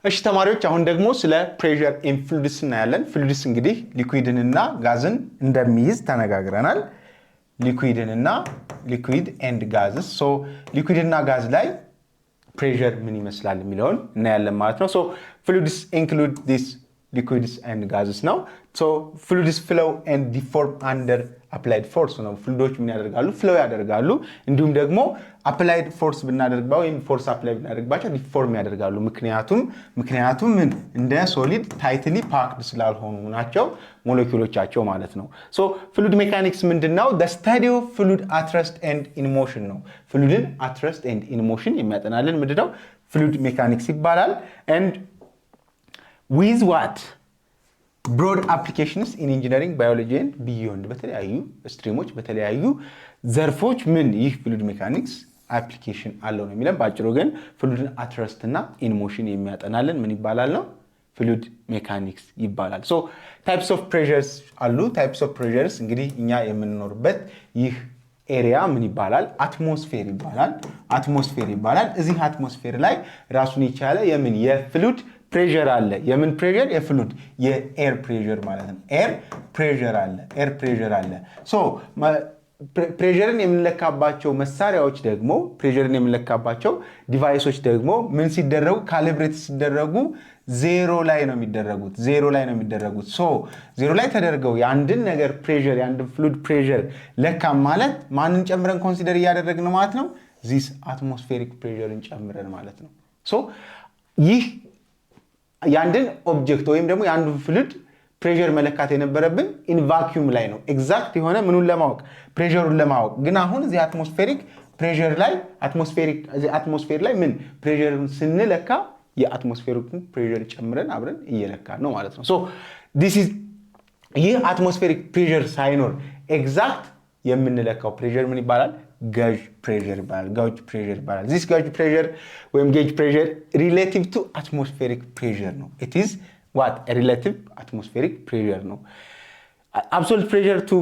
እሺ ተማሪዎች አሁን ደግሞ ስለ ፕሬሸር ኢን ፍሉይድስ እናያለን። ፍሉይድስ እንግዲህ ሊኩዊድን እና ጋዝን እንደሚይዝ ተነጋግረናል። ሊኩዊድ ኤንድ ጋዝስ ሶ ሊኩዊድ እና ጋዝ ላይ ፕሬሸር ምን ይመስላል የሚለውን እናያለን ማለት ነው። ሶ ፍሉይድስ ኢንክሉድ ዲስ liquids and gases ነው። so fluids flow and deform under applied force ነው። ፍሉይዶች ምን ያደርጋሉ? ፍሎ ያደርጋሉ። እንዲሁም ደግሞ applied force ብናደርግባው ወይም force apply ብናደርግባቸው ዲፎርም ያደርጋሉ። ምክንያቱም ምን እንደ ሶሊድ ታይትሊ ፓክድ ስላልሆኑ ናቸው ሞለኪውሎቻቸው ማለት ነው። so fluid mechanics ምንድነው? the study of fluid at rest and in motion ነው። ፍሉይድን at rest and in motion የሚያጠናልን ምንድነው? fluid mechanics ይባላል። and with what broad applications in engineering biology and beyond በተለያዩ ስትሪሞች በተለያዩ ዘርፎች ምን ይህ fluid mechanics application አለው ነው የሚለን። ባጭሩ ግን fluidን at rest እና in motion የሚያጠናልን ምን ይባላል ነው? fluid mechanics ይባላል። so types of pressures አሉ። types of pressures እንግዲህ እኛ የምንኖርበት ይህ ኤሪያ ምን ይባላል? አትሞስፌር ይባላል። እዚህ አትሞስፌር ላይ ራሱን የቻለ የምን የፍሉድ ፕሬሸር አለ። የምን ፕሬሸር? የፍሉድ የኤር ፕሬሸር ማለት ነው። ኤር ፕሬሸር አለ። ሶ ፕሬሸርን የምንለካባቸው መሳሪያዎች ደግሞ ፕሬሸርን የምንለካባቸው ዲቫይሶች ደግሞ ምን ሲደረጉ ካሊብሬት ሲደረጉ ዜሮ ላይ ነው የሚደረጉት። ሶ ዜሮ ላይ ተደርገው የአንድን ነገር ፕሬሸር የአንድን ፍሉድ ፕሬሸር ለካ ማለት ማንን ጨምረን ኮንሲደር እያደረግን ማለት ነው? ዚስ አትሞስፌሪክ ፕሬሸርን ጨምረን ማለት ነው። ሶ ይህ የአንድን ኦብጀክት ወይም ደግሞ የአንዱን ፍሉድ ፕሬሸር መለካት የነበረብን ኢን ቫኪዩም ላይ ነው። ኤግዛክት የሆነ ምኑን ለማወቅ ፕሬሸሩን ለማወቅ። ግን አሁን እዚህ አትሞስፌሪክ ፕሬሸር ላይ አትሞስፌር ላይ ምን ፕሬሸሩን ስንለካ የአትሞስፌሪኩን ፕሬሸር ጨምረን አብረን እየለካን ነው ማለት ነው። ሶ ይህ አትሞስፌሪክ ፕሬሸር ሳይኖር ኤግዛክት የምንለካው ፕሬሸር ምን ይባላል? ጋጅ ፕሬሸር ይባላል። this gauge pressure ወይም gauge pressure relative to atmospheric pressure ነው። it is what a relative atmospheric pressure ነው። absolute pressure to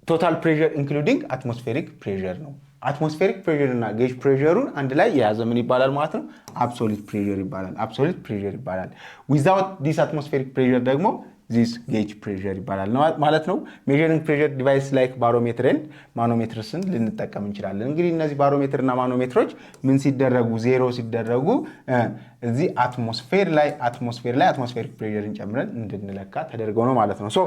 total pressure including atmospheric pressure ነው። atmospheric pressure እና gauge pressureን አንድ ላይ የያዘ ምን ይባላል ማለት ነው? absolute pressure ይባላል። without this atmospheric pressure ደግሞ this gauge pressure ይባላል ማለት ነው። measuring pressure device like barometer and manometers ልንጠቀም እንችላለን። እንግዲህ እነዚህ ባሮሜትር እና ማኖሜትሮች ምን ሲደረጉ ዜሮ ሲደረጉ እዚህ አትሞስፌር ላይ atmospheric pressureን ጨምረን እንድንለካ ተደርገው ነው ማለት ነው። ሶ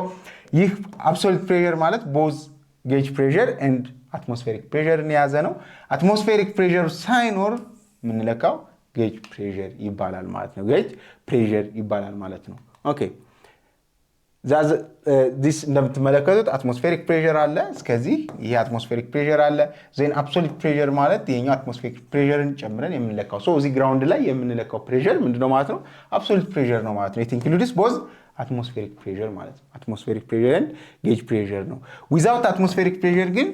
ይህ absolute pressure ማለት both gauge pressure and atmospheric pressureን የያዘ ነው። atmospheric pressure ሳይኖር ምንለካው gauge pressure ይባላል ማለት ነው። ኦኬ this እንደምትመለከቱት አትሞስፌሪክ ፕሬሸር አለ። እስከዚህ ይሄ አትሞስፌሪክ ፕሬሸር አለ። ዜን አብሶሉት ፕሬሸር ማለት የኛው አትሞስፌሪክ ፕሬሸርን ጨምረን የምንለካው ሶ እዚህ ግራውንድ ላይ የምንለካው ፕሬሸር ምንድነው ማለት ነው? አብሶሉት ፕሬሸር ነው ማለት ነው። it includes both atmospheric pressure ማለት ነው። atmospheric pressure and gauge pressure ነው። without atmospheric pressure ግን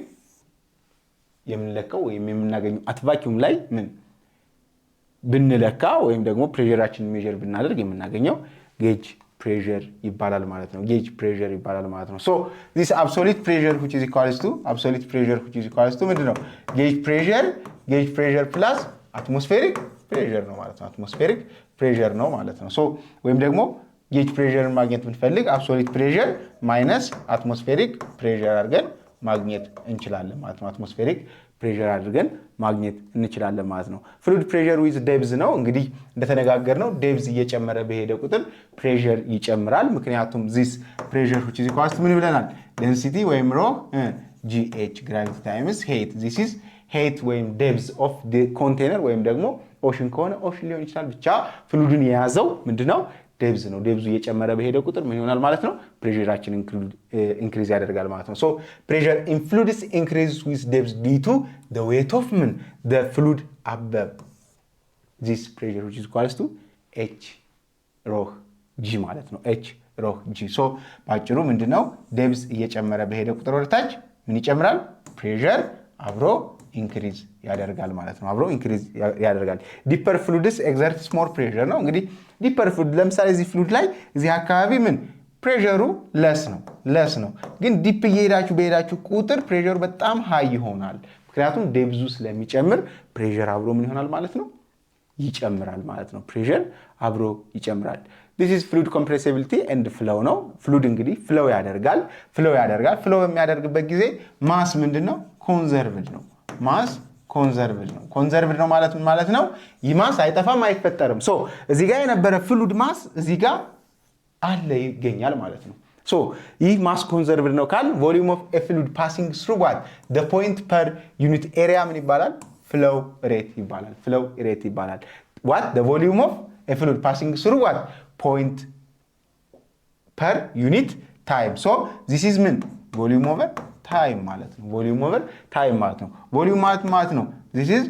የምንለካው ወይም የምናገኘው አት ቫኪዩም ላይ ምን ብንለካ ወይም ደግሞ ፕሬሸራችንን ሜዠር ብናደርግ የምናገኘው gauge pressure ይባላል ማለት ነው። gauge pressure ይባላል ማለት ነው። so this absolute pressure which is equals to ምንድነው? gauge pressure plus atmospheric pressure ነው ማለት ነው። atmospheric pressure ነው ማለት ነው። so ወይም ደግሞ gauge pressure ማግኘት ብንፈልግ absolute pressure minus atmospheric pressure አድርገን ማግኘት እንችላለን ማለት ነው። atmospheric pressure አድርገን ማግኘት እንችላለን ማለት ነው። fluid pressure with depth ነው። እንግዲህ እንደተነጋገርነው depth እየጨመረ በሄደ ቁጥር pressure ይጨምራል። ምክንያቱም this pressure which is equals to ምን ብለናል? density ወይም rho gh gravity times height this is height ወይም depth of the container ወይም ደግሞ ocean ከሆነ ocean ሊሆን ይችላል። ብቻ fluidን የያዘው ምንድነው? depth ነው። depth እየጨመረ በሄደ ቁጥር ምን ይሆናል ማለት ነው? pressure increase ያደርጋል ማለት ነው። so pressure in fluids increases with depth due to the weight of the fluid above this pressure which is equals to h rho g ማለት ነው። h rho g so ባጭሩ ምንድነው? depth እየጨመረ በሄደ ቁጥር ወደታች ምን ይጨምራል? pressure አብሮ increase ያደርጋል ማለት ነው። አብሮ increase ያደርጋል። deeper fluids exerts more pressure ነው። እንግዲህ deeper fluid ለምሳሌ እዚህ fluid ላይ እዚህ አካባቢ ምን ፕሬሸሩ ለስ ነው። ግን ዲፕ በሄዳችሁ ቁጥር ፕሬሸሩ በጣም ሃይ ይሆናል። ምክንያቱም ዴፕዙ ስለሚጨምር ፕሬሸር አብሮ ምን ይሆናል ማለት ነው? ይጨምራል ማለት ነው ፕሬሸር አብሮ ይጨምራል this is fluid compressibility and flow ነው fluid እንግዲህ flow ያደርጋል flow የሚያደርግበት ጊዜ ማስ ምንድነው conserved ነው ማስ conserved ነው ማለት ነው ይህ ማስ አይጠፋም አይፈጠርም ሶ እዚህ ጋር የነበረ fluid ማስ እዚህ ጋር አለ ይገኛል ማለት ነው ሶ ይህ ማስ conserved ነው ካል volume of a fluid passing through what the point per unit area ምን ይባላል flow rate ይባላል what the volume of a fluid passing through what point per unit time so this is mean volume over time ማለት ነው volume over time ማለት ነው volume ማለት ነው this is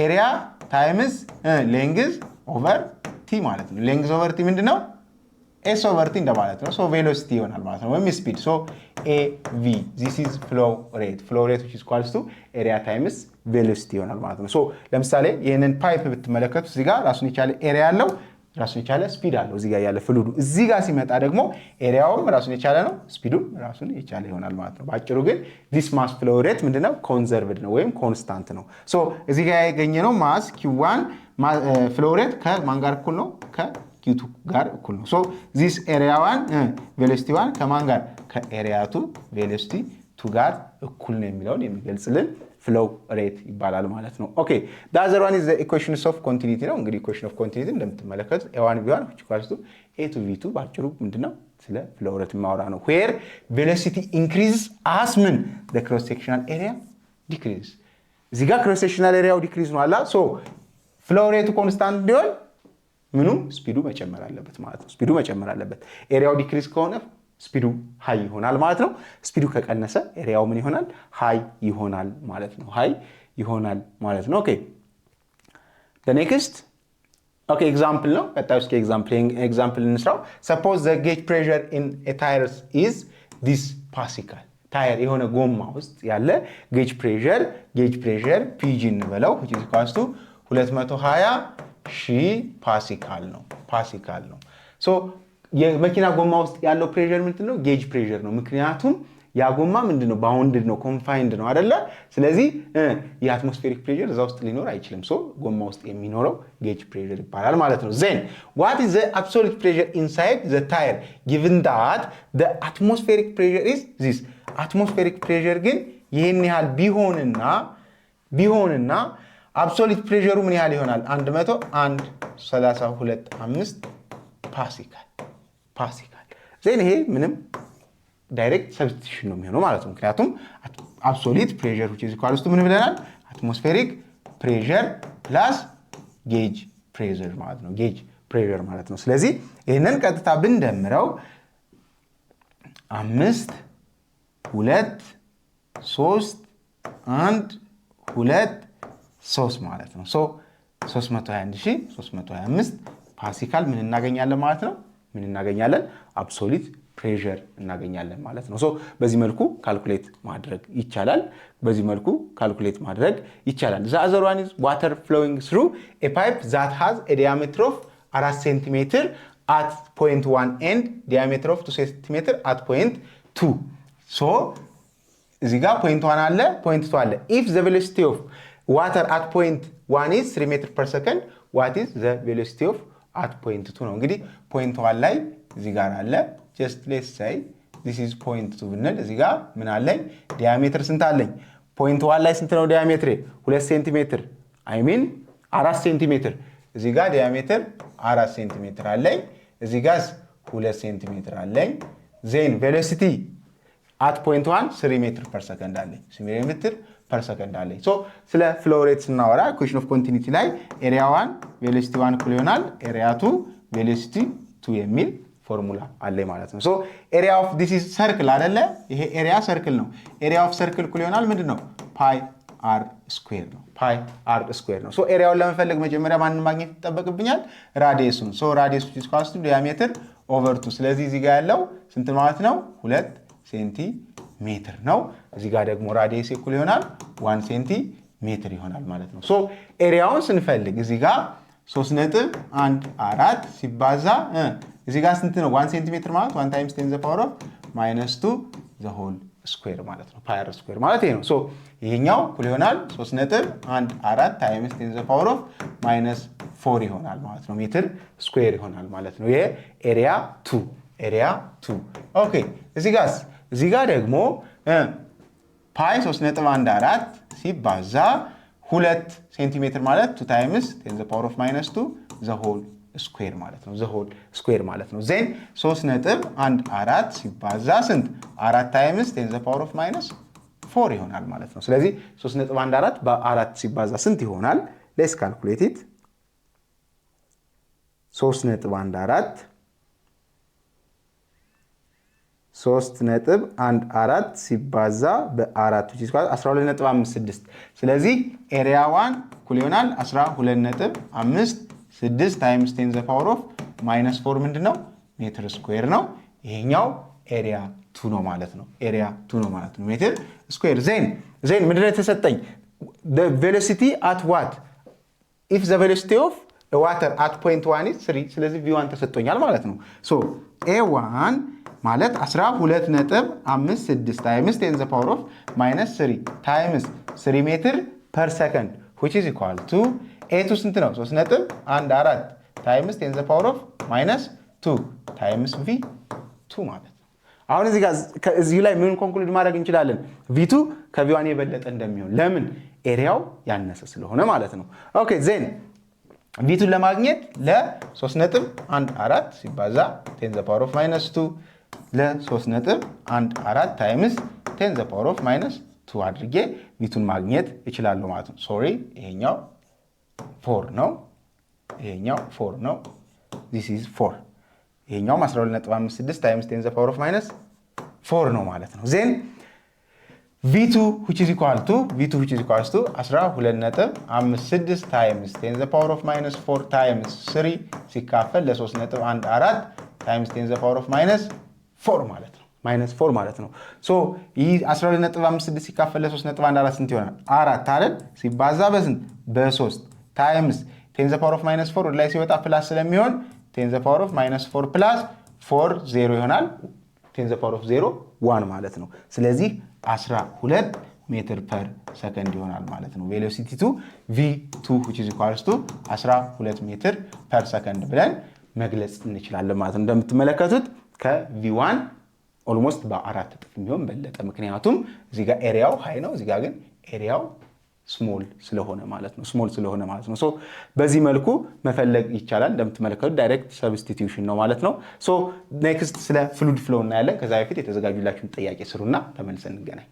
area times length over t ማለት ነው length over t ምንድነው s over t እንደማለት ነው so velocity ይሆናል ማለት ነው ወይም speed so av this is flow rate which is equals to area times velocity ይሆናል ማለት ነው so ለምሳሌ ይሄንን ፓይፕ ብትመለከቱ እዚህ ጋር ራሱን የቻለ ኤሪያ አለው ራሱን የቻለ ስፒድ አለው እዚህ ጋር ያለ ፍሉዱ እዚህ ጋር ሲመጣ ደግሞ ኤሪያውም ራሱን የቻለ ነው ስፒዱም ራሱን የቻለ ይሆናል ማለት ነው ባጭሩ ግን this mass flow rate ምንድነው conserved ነው ወይም ኮንስታንት ነው so እዚህ ጋር ያገኘነው ማስ q1 flow rate ከማን ጋር እኩል ነው ከq2 ጋር እኩል ነው so this area 1 velocity 1 ከማን ጋር ከarea 2 velocity 2 ጋር እኩል ነው የሚለውን የሚገልጽልን flow rate ይባላል ማለት ነው ኦኬ the other one is the equations of continuity ነው እንግዲህ equation of continuity እንደምትመለከቱት a1 b1 which equals to a to v2 ባጭሩ ምንድነው ስለ flow rate ማውራ ነው where velocity increases as ምን the cross sectional area decreases እዚህ ጋር cross sectional area decrease ነው አላ so flow rate constant ቢሆን ምኑ ስፒዱ መጨመር አለበት ማለት ነው ስፒዱ መጨመር አለበት ኤሪያው ዲክሪዝ ከሆነ ስፒዱ ሃይ ይሆናል ማለት ነው ስፒዱ ከቀነሰ ኤሪያው ምን ይሆናል ሃይ ይሆናል ማለት ነው ኦኬ the next okay example ነው ቀጣዩ እስኪ example እንስራው suppose the gauge pressure in a tire is this pascal ታየር የሆነ ጎማ ውስጥ ያለ gauge pressure pg እንበለው which is equals to 220,000 ፓስካል ነው so የመኪና ጎማ ውስጥ ያለው ፕሬሸር ምንድነው ጌጅ ፕሬሸር ነው ምክንያቱም ያ ጎማ ምንድነው ባውንድድ ነው ኮንፋይንድ ነው አይደለ ስለዚህ የአትሞስፌሪክ ፕሬሸር እዛ ውስጥ ሊኖር አይችልም so ጎማ ውስጥ የሚኖረው ጌጅ ፕሬሸር ይባላል ማለት ነው then what is the absolute pressure inside the tire given that the atmospheric pressure is this atmospheric pressure ግን ይሄን ያህል ቢሆንና absolute pressure ምን ያህል ይሆናል 101.32 ፓስካል ዘን ይሄ ምንም ዳይሬክት ሰብስቲቱሽን ነው የሚሆነው ማለት ነው ምክንያቱም absolute pressure which is equal to ምን ብለናል atmospheric pressure plus gauge pressure ማለት ነው ስለዚህ ይሄንን ቀጥታ ብንደምረው 5 2 3 1 2 3 ማለት ነው so 321,325 ፓስካል ምን እናገኛለን ማለት ነው ምን እናገኛለን absolute pressure እናገኛለን ማለት ነው so በዚህ መልኩ ካልኩሌት ማድረግ ይቻላል the other one is water flowing through a pipe that has a diameter of 4 cm at point 1 and diameter of 2 cm at point 2 so እዚህ ጋር point 1 አለ point 2 አለ if the velocity of water at point 1 is 3 meter per second what is the velocity of at point 2 ነው እንግዲህ point 1 ላይ እዚህ ጋር አለ just let's say this is point 2 ብንል እዚህ ጋር ምን አለኝ ዲያሜትር ስንት አለኝ point 1 ላይ ስንት ነው ዲያሜትር 2 ሴንቲሜትር I mean 4 ሴንቲሜትር እዚህ ጋር ዲያሜትር 4 ሴንቲሜትር አለኝ እዚህ ጋር 2 ሴንቲሜትር አለኝ then velocity at point 1 3 meter per second አለኝ 3 meter per second አለኝ so ስለ flow rate ስናወራ equation of continuity ላይ area 1 velocity 1 እኩል ይሆናል area 2 velocity 2 የሚል ፎርሙላ አለኝ ማለት ነው so area of this is circle አይደለ ይሄ area circle ነው area of circle እኩል ይሆናል ምንድነው pi r square ነው pi r square ነው so ኤሪያውን ለመፈለግ መጀመሪያ ማንን ማግኘት ይጠበቅብኛል ራዲየሱን so radius which is equal to diameter over 2 ስለዚህ እዚህ ጋር ያለው ስንት ማለት ነው 2 ሴንቲሜትር ነው እዚህ ጋር ደግሞ ራዲየስ እኩል ይሆናል 1 ሴንቲሜትር ይሆናል ማለት ነው so ኤሪያውን ስንፈልግ እዚህ ጋር 3.14 ሲባዛ እዚህ ጋር ስንት ነው 1 ሴንቲሜትር ማለት 1 times 10 to the power of -2 the whole ስኩዌር ማለት ነው። ፓይ አር ስኩዌር ማለት ይሄ ነው። ሶ ይሄኛው እኩል ይሆናል 3.14 ታይምስ 10 ዘ ፓወር ኦፍ -4 ይሆናል ማለት ነው። ሜትር ስኩዌር ይሆናል ማለት ነው። ይሄ ኤሪያ 2 ኦኬ። እዚህ ጋር ደግሞ ፓይ 3.14 ሲባዛ 2 ሴንቲሜትር ማለት 2 ታይምስ 10 ዘ ፓወር ኦፍ -2 ዘ ሆል ስኩዌር ማለት ነው። ዘ ሆል ስኩዌር ማለት ነው። ዜን 3.14 ሲባዛ ስንት 4 ታይምስ 10 ዘ ፓወር ኦፍ -4 ይሆናል ማለት ነው። ስለዚህ 3.14 በ4 ሲባዛ ስንት ይሆናል? ሌትስ ካልኩሌት ኢት 3.14 ሲባዛ በ4 12.56 ስለዚህ ኤሪያ 1 እኩል ይሆናል 12.56 ታይምስ 10 ዘ ፓወር ኦፍ -4 ምንድነው? ሜትር ስኩዌር ነው። ይሄኛው ኤሪያ 2 ነው ማለት ነው። ኤሪያ 2 ነው ማለት ነው ሜትር ስኩዌር። ዜን ምንድነው የተሰጠኝ? the velocity at what if the velocity of a water at point 1 is 3 ስለዚህ v1 ተሰጥቶኛል ማለት ነው። ሶ a1 ማለት 12.56 ታይምስ 10 ዘ ፓወር ኦፍ -3 ታይምስ 3 ሜትር ፐር ሰከንድ which is equal to a2 ስንት ነው? 3.14 ታይምስ 10 ዘ ፓወር ኦፍ -2 ታይምስ v2 ማለት ነው። አሁን እዚህ ላይ ምን ኮንክሉድ ማድረግ እንችላለን? v2 ከv1 የበለጠ እንደሚሆን። ለምን? ኤሪያው ያነሰ ስለሆነ ማለት ነው። ኦኬ ዜን v2 ለማግኘት ለ3.14 ሲባዛ 10 ዘ ፓወር ኦፍ -2 ለ3.14 ታይምስ 10 ዘ ፓወር ኦፍ -2 አድርጌ v2ን ማግኘት እችላለሁ ማለት ነው። ሶሪ ይሄኛው 4 ነው። ይሄኛው 4 ነው። this is 4 ይሄኛው 12.56 ታይምስ 10 ዘ ፓወር ኦፍ -4 ነው ማለት ነው። ዜን v2 which is equal to 12.56 times 10 the power of -4 times 3 ሲካፈል ለ3.14 times 10 the power of -4 ማለት ነው። -4 ማለት ነው። ሶ ይህ 12.56 ሲካፈል ለ3.14 ስንት ይሆናል? 4 አይደል? ሲባዛ በስንት? በ3 times 10 the power of -4 ወደ ላይ ሲወጣ ፕላስ ስለሚሆን 10 the power of -4 plus 4 0 ይሆናል። 10 the power of 0 1 ማለት ነው። ስለዚህ 12 ሜትር ፐር ሰከንድ ይሆናል ማለት ነው። ቬሎሲቲ ቱ v2 which is equals to 12 ሜትር ፐር ሰከንድ ብለን መግለጽ እንችላለን ማለት ነው። እንደምትመለከቱት ከv1 ኦልሞስት በ4 እጥፍ የሚሆን በለጠ። ምክንያቱም እዚህ ጋር ኤሪያው ሃይ ነው፣ እዚህ ጋር ግን ኤሪያው ስሞል ስለሆነ ማለት ነው። ሶ በዚህ መልኩ መፈለግ ይቻላል። እንደምትመለከቱት ዳይሬክት ሰብስቲቲዩሽን ነው ማለት ነው። ሶ ኔክስት ስለ ፍሉድ ፍሎ እናያለን። ከዛ በፊት የተዘጋጁላችሁን ጥያቄ ስሩና ተመልሰን እንገናኝ።